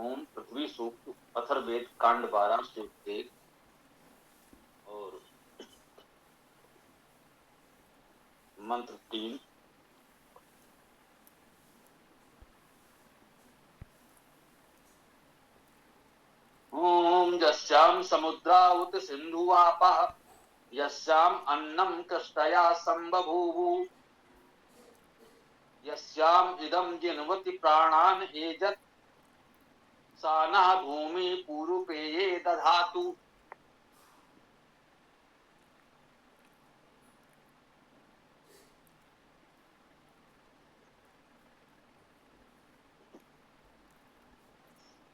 ओम पृथ्वी सूक्त अथर्ववेद कांड 12 सूक्त 1 और मंत्र 3। ओम यस्याम समुद्रा उत सिंधुवापः यस्याम अन्नम कष्टया संबभूवु यस्याम इदं जिन्वति प्राणान एजत् सा नः भूमि पूरुपेये दधातु।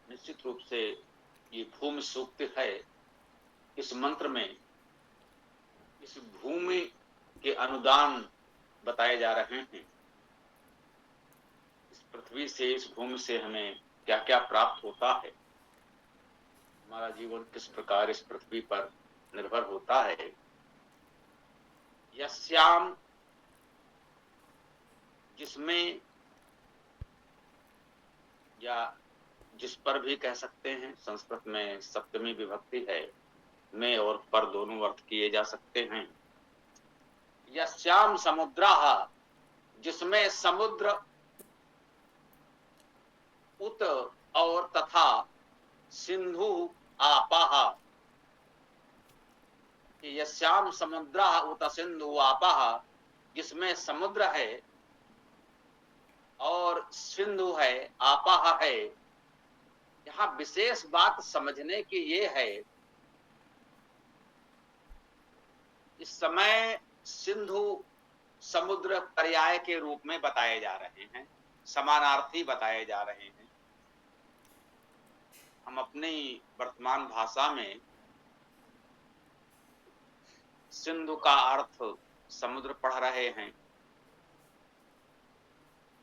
निश्चित रूप से ये भूमि सूक्त है। इस मंत्र में इस भूमि के अनुदान बताए जा रहे हैं। इस पृथ्वी से, इस भूमि से हमें क्या क्या प्राप्त होता है, हमारा जीवन किस प्रकार इस पृथ्वी पर निर्भर होता है। यस्याम, जिसमें या जिस पर भी कह सकते हैं। संस्कृत में सप्तमी विभक्ति है, में और पर दोनों अर्थ किए जा सकते हैं। यस्याम समुद्राः, जिसमें समुद्र, उत और तथा, सिंधु आपाः, यस्याम समुद्राः उत सिंधु आपाः, जिसमें समुद्र है और सिंधु है, आपाः है। यहाँ विशेष बात समझने की ये है, इस समय सिंधु समुद्र पर्याय के रूप में बताए जा रहे हैं, समानार्थी बताए जा रहे हैं। हम अपनी वर्तमान भाषा में सिंधु का अर्थ समुद्र पढ़ रहे हैं।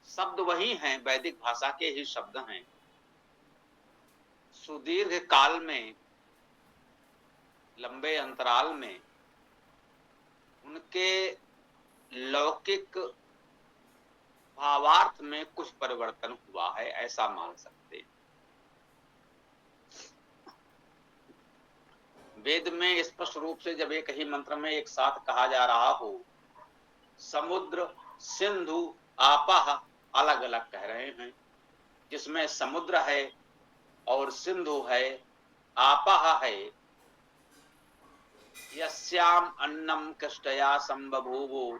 शब्द वही हैं, वैदिक भाषा के ही शब्द हैं। सुदीर्घ काल में, लंबे अंतराल में उनके लौकिक भावार्थ में कुछ परिवर्तन हुआ है, ऐसा मान सकते हैं। वेद में स्पष्ट रूप से जब एक ही मंत्र में एक साथ कहा जा रहा हो, समुद्र, सिंधु, आपाः अलग अलग कह रहे हैं। जिसमें समुद्र है और सिंधु है, आपाः है। यस्याम अन्नम कष्टया संबभूवु,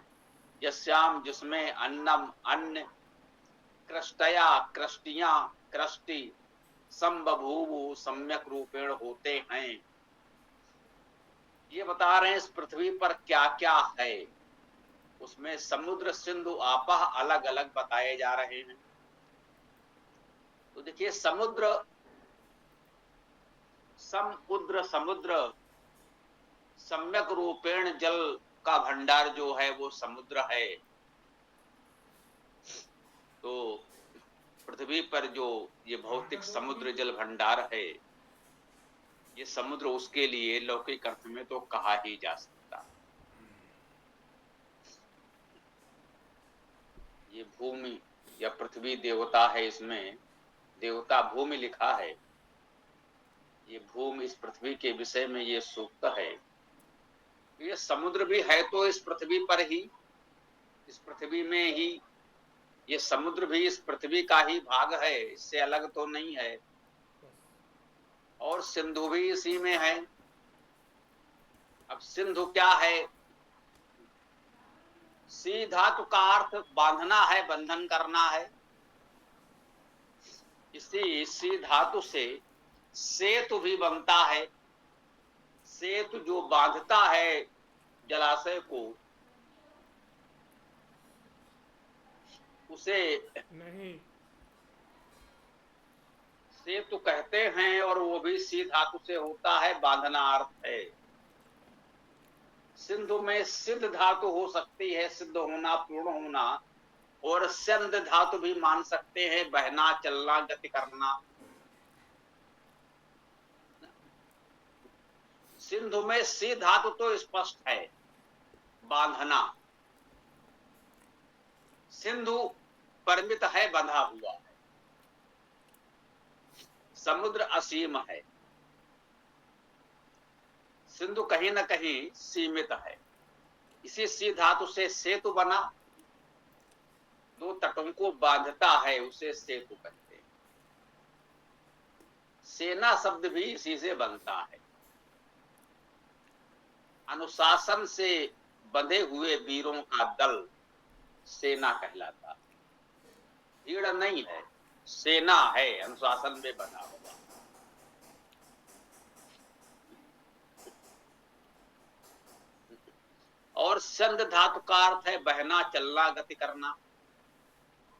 यस्याम, जिसमें अन्नम अन्न, कृष्टया कृष्टियां, कृष्टि, संबभूवु सम्यक रूपेण होते हैं। ये बता रहे हैं इस पृथ्वी पर क्या क्या है। उसमें समुद्र, सिंधु, आपाः अलग अलग बताए जा रहे हैं। तो देखिए, समुद्र, समुद्र सम्यक रूपेण जल का भंडार जो है वो समुद्र है। तो पृथ्वी पर जो ये भौतिक समुद्र जल भंडार है, ये समुद्र उसके लिए लौकिक अर्थ में तो कहा ही जा सकता। ये भूमि या पृथ्वी देवता है, इसमें देवता भूमि लिखा है। ये भूमि, इस पृथ्वी के विषय में ये सूक्त है। ये समुद्र भी है तो इस पृथ्वी पर ही, इस पृथ्वी में ही, ये समुद्र भी इस पृथ्वी का ही भाग है, इससे अलग तो नहीं है। और सिंधु भी इसी में है। अब सिंधु क्या है? सी धातु का अर्थ बांधना है, बंधन करना है। इसी धातु से सेतु भी बनता है। सेतु जो बांधता है जलाशय को, उसे नहीं, सेतु कहते हैं, और वो भी सी धातु से होता है, बांधना अर्थ है। सिंधु में सिद्ध धातु हो सकती है, सिद्ध होना, पूर्ण होना, और संध धातु भी मान सकते हैं, बहना, चलना, गति करना। सिंधु में सी धातु तो स्पष्ट है, बांधना। सिंधु परिमित है, बंधा हुआ है। समुद्र असीम है, सिंधु कहीं न कहीं सीमित है। इसी सी धातु से सेतु बना, दो तटों को बांधता है, उसे सेतु कहते हैं। सेना शब्द भी इसी से बनता है। अनुशासन से बंधे हुए वीरों का दल सेना कहलाता है। भीड़ नहीं है, सेना है, अनुशासन में बना हुआ। और संध धातु का अर्थ है बहना, चलना, गति करना,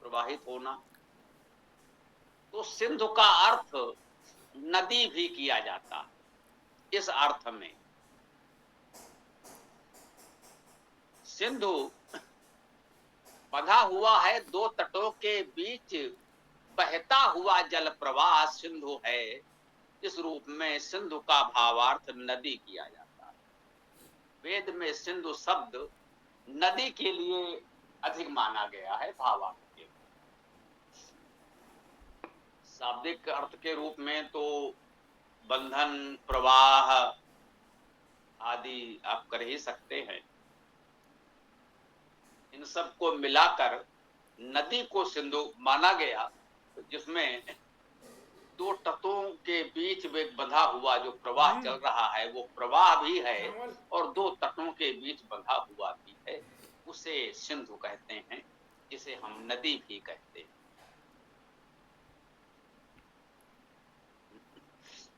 प्रवाहित होना। तो सिंधु का अर्थ नदी भी किया जाता है। इस अर्थ में सिंधु बंधा हुआ है, दो तटों के बीच बहता हुआ जल प्रवाह सिंधु है। इस रूप में सिंधु का भावार्थ नदी किया जाता है। वेद में सिंधु शब्द नदी के लिए अधिक माना गया है भावार्थ के। शाब्दिक अर्थ के रूप में तो बंधन, प्रवाह आदि आप कर ही सकते हैं। इन सब को मिलाकर नदी को सिंधु माना गया, जिसमें दो तटों के बीच में बंधा हुआ जो प्रवाह चल रहा है वो प्रवाह भी है और दो तटों के बीच बंधा हुआ भी है, उसे सिंधु कहते हैं, जिसे हम नदी भी कहते हैं।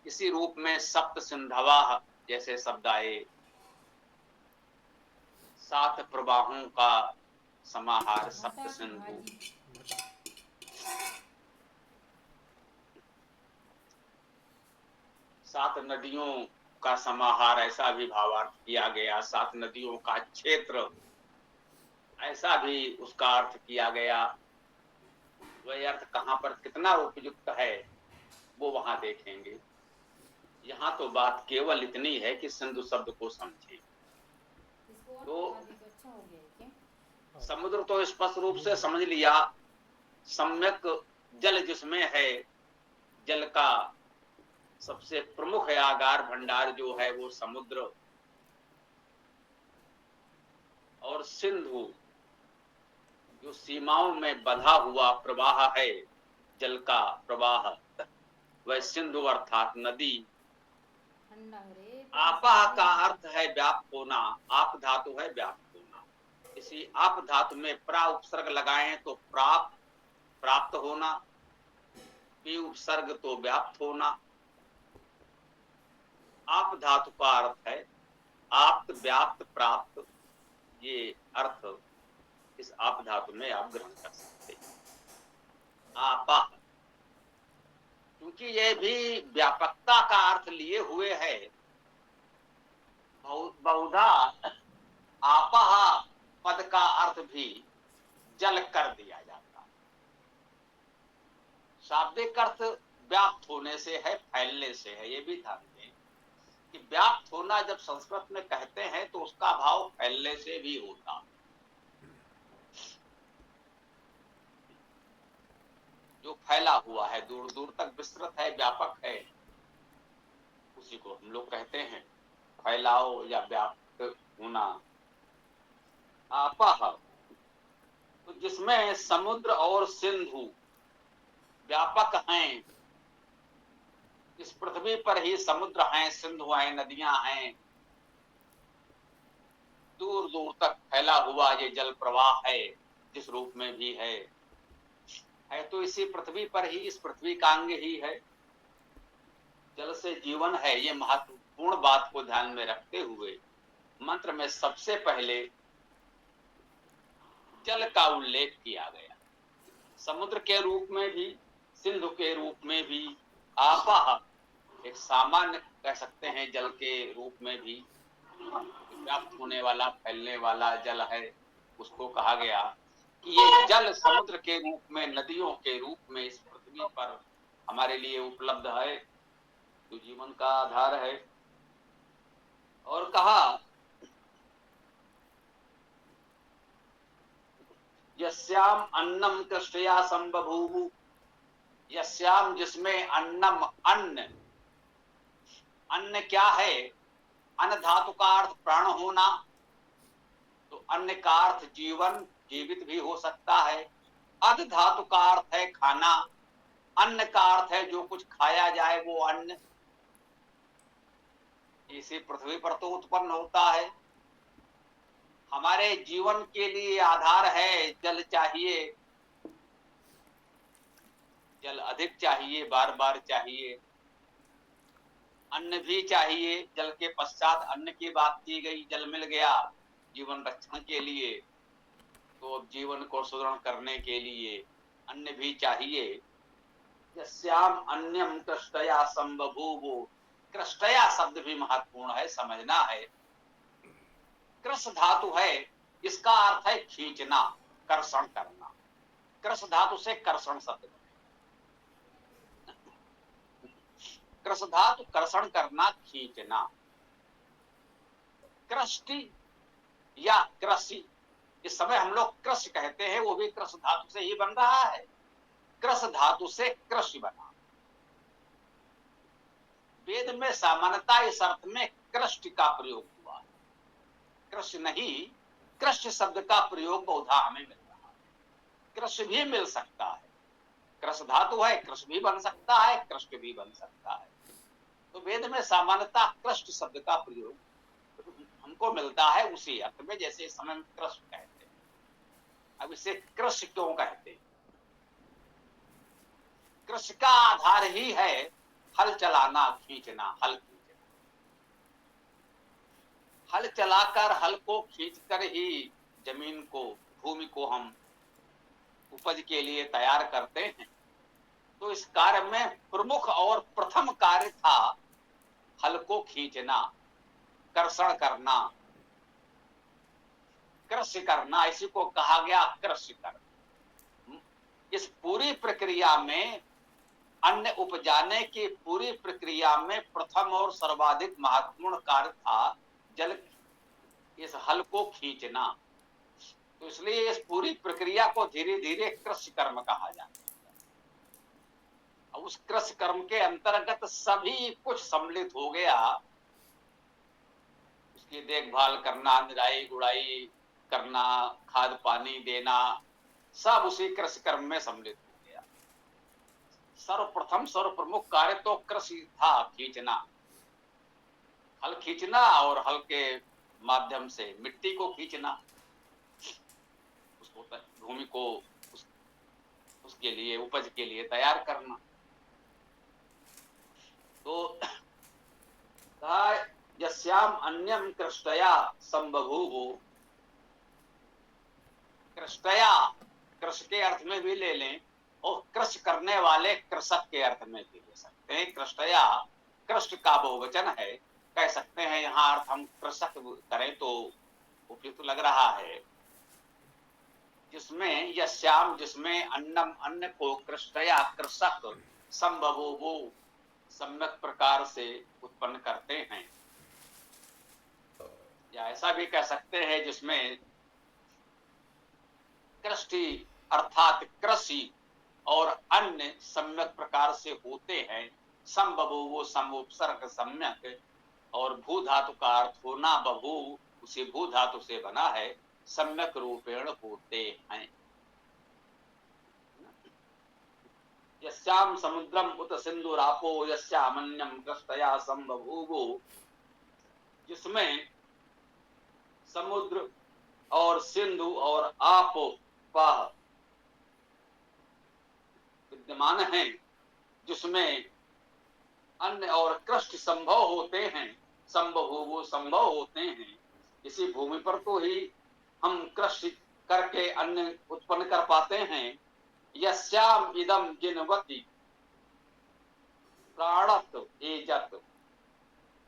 इसी रूप में सप्त सिंधवा जैसे शब्द आए, सात प्रवाहों का समाहार सप्त सिंधु। सात नदियों का समाहार ऐसा भी भावार्थ किया गया, सात नदियों का क्षेत्र ऐसा भी उसका अर्थ किया गया। वह अर्थ कहां पर कितना उपयुक्त है वो वहां देखेंगे। यहाँ तो बात केवल इतनी है कि सिंधु शब्द को समझे। तो समुद्र तो स्पष्ट रूप से समझ लिया। सम्यक जल जिसमें है, जल का सबसे प्रमुख आगार भंडार जो है वो समुद्र। और सिंधु जो सीमाओं में बंधा हुआ प्रवाह है, जल का प्रवाह, वह सिंधु अर्थात नदी। आपा का अर्थ है व्याप्त होना, आप धातु है व्याप्त होना। इसी आप धातु में प्रा उपसर्ग लगाएं तो प्राप्त, प्राप्त होना, पी उपसर्ग तो व्याप्त होना। आप धातु का अर्थ है आप्त, व्याप्त, प्राप्त। ये अर्थ इस आप धातु में आप ग्रहण कर सकते हैं। आपा, क्योंकि यह भी व्यापकता का अर्थ लिए हुए है। बहुधा आपा पद का अर्थ भी जल कर दिया जाता है। शाब्दिक अर्थ व्याप्त होने से है, फैलने से है। ये भी ध्यान दें कि व्याप्त होना जब संस्कृत में कहते हैं तो उसका भाव फैलने से भी होता। जो फैला हुआ है, दूर दूर तक विस्तृत है, व्यापक है, उसी को हम लोग कहते हैं फैलाव या व्याप्त होना। आपा, तो जिसमें समुद्र और सिंधु व्यापक हैं। इस पृथ्वी पर ही समुद्र हैं, सिंधु हैं, नदियां हैं, दूर दूर तक फैला हुआ ये जल प्रवाह है, जिस रूप में भी है तो इसी पृथ्वी पर ही, इस पृथ्वी का अंग ही है। जल से जीवन है, ये महत्वपूर्ण बात को ध्यान में रखते हुए मंत्र में सबसे पहले जल का उल्लेख किया गया। समुद्र के रूप में भी, सिंधु के रूप में भी, आपा एक सामान्य कह सकते हैं जल के रूप में भी व्याप्त होने वाला, फैलने वाला जल है, उसको कहा गया कि ये जल समुद्र के रूप में, नदियों के रूप में इस पृथ्वी पर हमारे लिए उपलब्ध है, जो जीवन का आधार है। और कहा यस्याम अन्नम कृष्टया संबभूवु, यस्याम जिसमें अन्नम अन्न, अन्न क्या है? अन्न धातु का अर्थ प्राण होना, तो अन्न का अर्थ जीवन, जीवित भी हो सकता है। अध धातु का अर्थ है खाना, अन्न का अर्थ है जो कुछ खाया जाए वो अन्न। इसी पृथ्वी पर तो उत्पन्न होता है। हमारे जीवन के लिए आधार है, जल चाहिए, जल अधिक चाहिए, बार बार चाहिए। अन्न भी चाहिए, जल के पश्चात अन्न की बात की गई। जल मिल गया जीवन रक्षण के लिए, तो अब जीवन को सुदृढ़ करने के लिए अन्न भी चाहिए। यस्याम अन्यम कृष्टया संबभूवो, कृष्टया शब्द भी महत्वपूर्ण है, समझना है। कृष धातु है, इसका अर्थ है खींचना, कर्षण करना। कृष धातु से कर्षण शब्द, कृष धातु कर्षण करना, खींचना। कृष्टि या कृषि, इस समय हम लोग कृषि कहते हैं, वो भी कृष धातु से ही बन रहा है। कृष धातु से कृषि बना। वेद में सामान्यता इस अर्थ में कृष्टि का प्रयोग हुआ है, कृषि नहीं। कृष्ट शब्द का प्रयोग बहुधा हमें मिल रहा है। कृषि भी मिल सकता है, कृष धातु है, कृष भी बन सकता है, कृष्ट भी बन सकता है। तो वेद में सामान्यता कृष्ट शब्द का प्रयोग हमको मिलता है उसी अर्थ में, जैसे इस समय कृष कहते हैं। अब इसे कृष क्यों कहते हैं? कृष का आधार ही है हल चलाना, खींचना, हल खींचना। हल चलाकर, हल को खींचकर ही जमीन को, भूमि को हम उपज के लिए तैयार करते हैं। तो इस कार्य में प्रमुख और प्रथम कार्य था हल को खींचना, कर्षण करना, कृषि करना। इसी को कहा गया कृषि कर्म। इस पूरी प्रक्रिया में, अन्न उपजाने की पूरी प्रक्रिया में प्रथम और सर्वाधिक महत्वपूर्ण कार्य था जल, इस हल को खींचना। तो इसलिए इस पूरी प्रक्रिया को धीरे धीरे कृषि कर्म कहा जाता है। उस कृषि कर्म के अंतर्गत सभी कुछ सम्मिलित हो गया। उसकी देखभाल करना, निराई गुड़ाई करना, खाद पानी देना, सब उसी कृषि कर्म में सम्मिलित हो गया। सर्वप्रथम सर्वप्रमुख कार्य तो कृषि था, खींचना, हल खींचना, और हल के माध्यम से मिट्टी को खींचना, उसको भूमि को उसके लिए, उपज के लिए तैयार करना। तो कहा यस्याम अन्यम कृष्टया संबभूव। कृष्टया, कृष के अर्थ में भी ले लें, और कृष करने वाले कृषक के अर्थ में भी ले सकते हैं। कृष्टया कृष्ट का बहुवचन है, कह सकते हैं। यहाँ अर्थ हम कृषक करें तो उपयुक्त लग रहा है। जिसमें यस्याम, जिसमें अन्नम, अन्न को, कृष्टया कृषक, संभवो सम्यक प्रकार से उत्पन्न करते हैं। या ऐसा भी कह सकते हैं जिसमें कृष्टि अर्थात कृषि और अन्य सम्यक प्रकार से होते हैं। संबभू वो समुपसर्ग सम्यक, और भू धातु का अर्थ होना, बभू उसी भू धातु से बना है, सम्यक रूपेण होते हैं। यस्याम समुद्रम उत सिंधुरापो यस्यामन्यम कृष्टया संबभूवो, जिसमें समुद्र और सिंधु और आपो पाह विद्यमान है, जिसमें अन्न और कृष्ट संभव होते हैं, संभव हो वो संभव होते हैं। इसी भूमि पर तो ही हम कृषि करके अन्न उत्पन्न कर पाते हैं। यस्याम इदम जिनवती प्राणत एजत,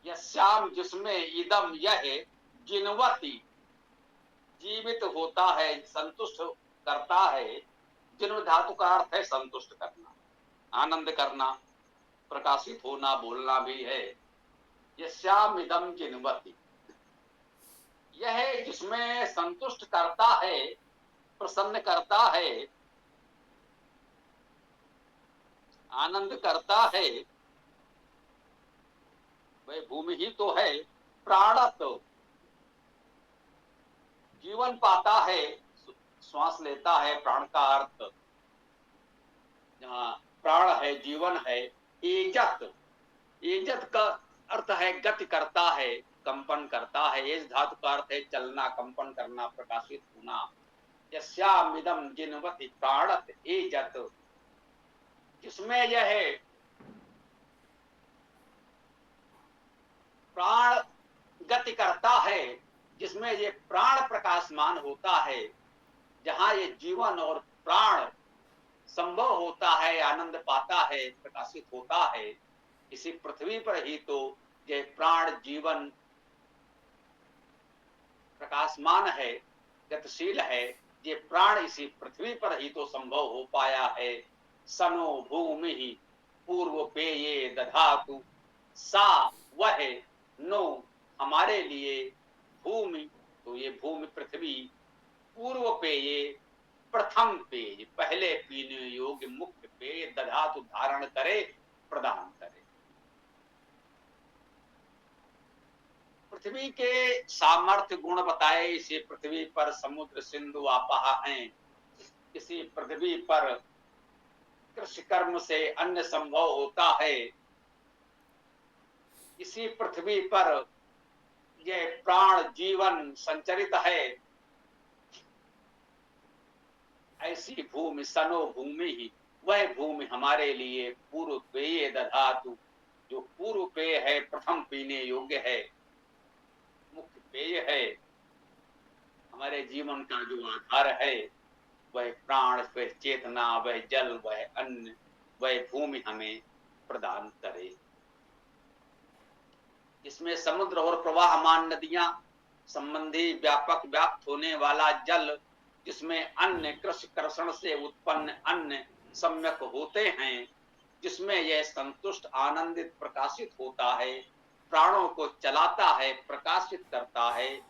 यस्याम जिसमें इदम यह जिनवती जीवित होता है, संतुष्ट करता है। जिन्व धातु का अर्थ है संतुष्ट करना, आनंद करना, प्रकाशित होना, बोलना भी है। यस्याम इदम जिनवती, यह जिसमें संतुष्ट करता है, प्रसन्न करता है। आनंद करता है वह भूमि ही तो है। प्राणत जीवन पाता है, श्वास लेता है, प्राण का अर्थ जहाँ प्राण है जीवन है। एजत, एजत का अर्थ है गति करता है, कंपन करता है। एज धातु का अर्थ है चलना, कंपन करना, प्रकाशित होना। यस्यामिदं जिनवति प्राणत एजत, जिसमें यह प्राण गति करता है, जिसमें ये प्राण प्रकाशमान होता है, जहां ये जीवन और प्राण संभव होता है, आनंद पाता है, प्रकाशित होता है, इसी पृथ्वी पर ही तो ये प्राण जीवन प्रकाशमान है, गतिशील है। ये प्राण इसी पृथ्वी पर ही तो संभव हो पाया है। सनो भूमि ही पूर्व पेये दधातु, सा वह नो हमारे लिए, भूमि तो ये भूमि पृथ्वी, पूर्व पेये प्रथम पेय, पहले पीने योग्य मुख्य पेय, दधातु धारण करे, प्रदान करे। पृथ्वी के सामर्थ्य गुण बताए। इसी पृथ्वी पर समुद्र सिंधु आपहा हैं। इसी पृथ्वी पर कृषि कर्म से अन्न संभव होता है। इसी पृथ्वी पर यह प्राण जीवन संचरित है। ऐसी भूमि सनो भूमि ही, वह भूमि हमारे लिए पूर्व पेय दधातु, जो पूर्व पेय है, प्रथम पीने योग्य है, मुख्य पेय है। हमारे जीवन का जो आधार है वह प्राण, वह चेतना, वह जल, वह अन्न, वह भूमि हमें प्रदान करे। इसमें समुद्र और प्रवाहमान नदियां संबंधी व्यापक व्याप्त होने वाला जल, जिसमें अन्न कृषि कर्षण से उत्पन्न अन्न सम्यक होते हैं, जिसमें यह संतुष्ट आनंदित प्रकाशित होता है, प्राणों को चलाता है, प्रकाशित करता है,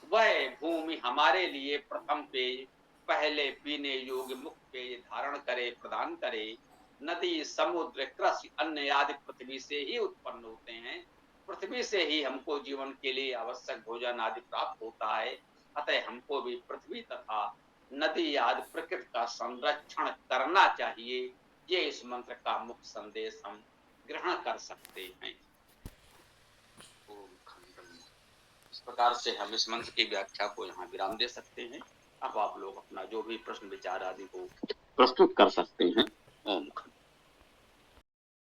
वह भूमि हमारे लिए प्रथम पेय, पहले पीने योग्य मुख्य पेय धारण करे, प्रदान करे। नदी समुद्र कृषि अन्न आदि पृथ्वी से ही उत्पन्न होते हैं। पृथ्वी से ही हमको जीवन के लिए आवश्यक भोजन आदि प्राप्त होता है। अतः हमको भी पृथ्वी तथा नदी आदि प्रकृति का संरक्षण करना चाहिए। ये इस मंत्र का मुख्य संदेश हम ग्रहण कर सकते हैं। इस प्रकार से हम इस मंत्र की व्याख्या को यहाँ विराम दे सकते हैं। अब आप लोग अपना जो भी प्रश्न विचार आदि को प्रस्तुत कर सकते हैं।